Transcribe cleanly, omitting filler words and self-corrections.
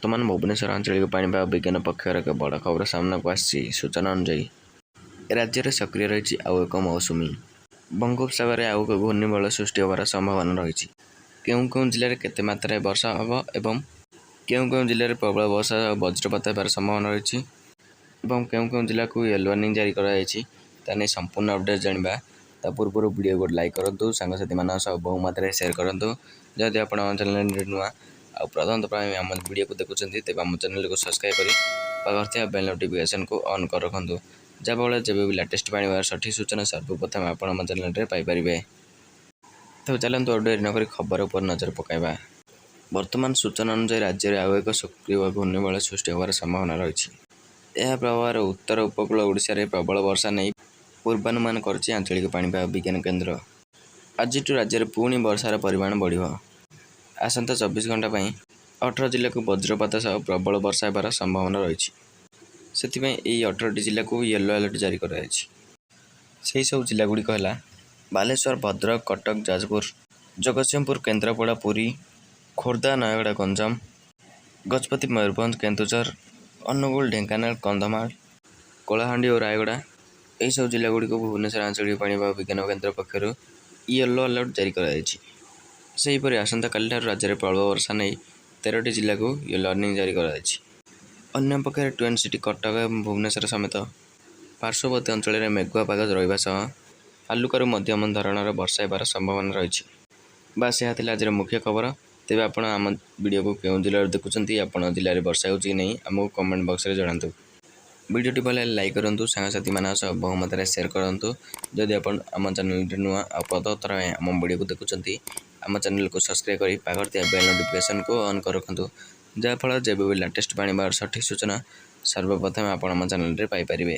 ବର୍ତ୍ତମାନ ଭୁବନେଶ୍ୱର ଆଞ୍ଚଳିକ ପାଣିପାଗ ବିଜ୍ଞାନ ପକ୍ଷରୁ ଏକ ବଡ଼ ଖବର ସାମ୍ନାକୁ ଆସିଛି। ସୂଚନା ଅନୁଯାୟୀ ରାଜ୍ୟରେ ସକ୍ରିୟ ରହିଛି ଆଉ ଏକ ମୌସୁମୀ। ବଙ୍ଗୋପସାଗରରେ ଆଉ ଏକ ଘୂର୍ଣ୍ଣିବଳୟ ସୃଷ୍ଟି ହେବାର ସମ୍ଭାବନା ରହିଛି। କେଉଁ କେଉଁ ଜିଲ୍ଲାରେ କେତେ ମାତ୍ରାରେ ବର୍ଷା ହେବ ଏବଂ କେଉଁ କେଉଁ ଜିଲ୍ଲାରେ ପ୍ରବଳ ବର୍ଷା ଓ ବଜ୍ରପାତ ହେବାର ସମ୍ଭାବନା ରହିଛି ଏବଂ କେଉଁ କେଉଁ ଜିଲ୍ଲାକୁ ୟେଲୋ ୱାର୍ଣ୍ଣିଂ ଜାରି କରାଯାଇଛି, ତା ନେଇ ସମ୍ପୂର୍ଣ୍ଣ ଅପଡେଟ୍ ଜାଣିବା। ତା ପୂର୍ବରୁ ଭିଡ଼ିଓ ଗୋଟେ ଲାଇକ୍ କରନ୍ତୁ, ସାଙ୍ଗସାଥିମାନଙ୍କ ସହ ବହୁ ମାତ୍ରାରେ ସେୟାର କରନ୍ତୁ। ଯଦି ଆପଣ ଆମ ଚ୍ୟାନେଲରେ ନୂଆ ଆଉ ପ୍ରଥମତଃ ପାଇଁ ଆମ ଭିଡ଼ିଓକୁ ଦେଖୁଛନ୍ତି, ତେବେ ଆମ ଚ୍ୟାନେଲକୁ ସବସ୍କ୍ରାଇବ୍ କରି ପାଖରେ ଥିବା ବେଲ୍ ନୋଟିଫିକେସନକୁ ଅନ୍ କରି ରଖନ୍ତୁ, ଯାହାଫଳରେ ଯେବେ ବି ଲାଟେଷ୍ଟ ପାଣିପାଗ ସଠିକ୍ ସୂଚନା ସର୍ବପ୍ରଥମେ ଆପଣ ଆମ ଚ୍ୟାନେଲରେ ପାଇପାରିବେ। ତେବେ ଚାଲନ୍ତୁ ଆଉ ଡେରି ନକରି ଖବର ଉପରେ ନଜର ପକାଇବା। ବର୍ତ୍ତମାନ ସୂଚନା ଅନୁଯାୟୀ ରାଜ୍ୟରେ ଆଉ ଏକ ସକ୍ରିୟ ଘୂର୍ଣ୍ଣିବଳୟ ସୃଷ୍ଟି ହେବାର ସମ୍ଭାବନା ରହିଛି। ଏହା ପ୍ରଭାବରେ ଉତ୍ତର ଉପକୂଳ ଓଡ଼ିଶାରେ ପ୍ରବଳ ବର୍ଷା ନେଇ ପୂର୍ବାନୁମାନ କରିଛି ଆଞ୍ଚଳିକ ପାଣିପାଗ ବିଜ୍ଞାନ କେନ୍ଦ୍ର। ଆଜିଠୁ ରାଜ୍ୟରେ ପୁଣି ବର୍ଷାର ପରିମାଣ ବଢ଼ିବ। ଆସନ୍ତା 24 ଘଣ୍ଟା ପାଇଁ 18 ଜିଲ୍ଲାକୁ ବଜ୍ରପାତ ସହ ପ୍ରବଳ ବର୍ଷା ହେବାର ସମ୍ଭାବନା ରହିଛି। ସେଥିପାଇଁ ଏହି 18ଟି ଜିଲ୍ଲାକୁ ୟେଲୋ ଆଲର୍ଟ ଜାରି କରାଯାଇଛି। ସେହି ସବୁ ଜିଲ୍ଲାଗୁଡ଼ିକ ହେଲା ବାଲେଶ୍ୱର, ଭଦ୍ରକ, କଟକ, ଯାଜପୁର, ଜଗତସିଂହପୁର, କେନ୍ଦ୍ରାପଡ଼ା, ପୁରୀ, ଖୋର୍ଦ୍ଧା, ନୟାଗଡ଼, ଗଞ୍ଜାମ, ଗଜପତି, ମୟୂରଭଞ୍ଜ, କେନ୍ଦୁଝର, ଅନୁଗୁଳ, ଢେଙ୍କାନାଳ, କନ୍ଧମାଳ, କଳାହାଣ୍ଡି ଓ ରାୟଗଡ଼ା। ଏହିସବୁ ଜିଲ୍ଲାଗୁଡ଼ିକୁ ଭୁବନେଶ୍ୱର ଆଞ୍ଚଳିକ ପାଣିପାଗ ବିଜ୍ଞାନ କେନ୍ଦ୍ର ପକ୍ଷରୁ ୟେଲୋ ଆଲର୍ଟ ଜାରି କରାଯାଇଛି। ସେହିପରି ଆସନ୍ତାକାଲିଠାରୁ ରାଜ୍ୟରେ ପ୍ରବଳ ବର୍ଷା ନେଇ 13ଟି ଜିଲ୍ଲାକୁ ୟେଲୋ ୱାର୍ଣ୍ଣିଂ ଜାରି କରାଯାଇଛି। ଅନ୍ୟପକ୍ଷରେ ଟ୍ୱିନ୍ ସିଟି କଟକ ଏବଂ ଭୁବନେଶ୍ୱର ସମେତ ପାର୍ଶ୍ୱବର୍ତ୍ତୀ ଅଞ୍ଚଳରେ ମେଘୁଆ ପାଗ ରହିବା ସହ ହାଲୁକାରୁ ମଧ୍ୟମ ଧରଣର ବର୍ଷା ହେବାର ସମ୍ଭାବନା ରହିଛି। ବାସ୍ ଏହା ଥିଲା ଆଜିର ମୁଖ୍ୟ ଖବର। ତେବେ ଆପଣ ଆମ ଭିଡ଼ିଓକୁ କେଉଁ ଜିଲ୍ଲାରୁ ଦେଖୁଛନ୍ତି, ଆପଣଙ୍କ ଜିଲ୍ଲାରେ ବର୍ଷା ହେଉଛି କି ନାହିଁ ଆମକୁ କମେଣ୍ଟ ବକ୍ସରେ ଜଣାନ୍ତୁ। ଭିଡ଼ିଓଟି ଭଲ ହେଲେ ଲାଇକ୍ କରନ୍ତୁ, ସାଙ୍ଗସାଥିମାନଙ୍କ ସହ ବହୁ ମାତ୍ରାରେ ସେୟାର କରନ୍ତୁ। ଯଦି ଆପଣ ଆମ ଚ୍ୟାନେଲରେ ନୂଆ ଆଉ ପ୍ରଥମ ଥର ପାଇଁ ଆମ ଭିଡ଼ିଓକୁ ଦେଖୁଛନ୍ତି, ଆମ ଚ୍ୟାନେଲକୁ ସବସ୍କ୍ରାଇବ୍ କରି ପାଖରେ ଥିବା ବେଲ୍ ନୋଟିଫିକେସନକୁ ଅନ୍ କରି ରଖନ୍ତୁ, ଯାହାଫଳରେ ଯେବେ ବି ଲାଟେଷ୍ଟ ପାଣିପାଗର ସଠିକ୍ ସୂଚନା ସର୍ବପ୍ରଥମେ ଆପଣ ଆମ ଚ୍ୟାନେଲରେ ପାଇପାରିବେ।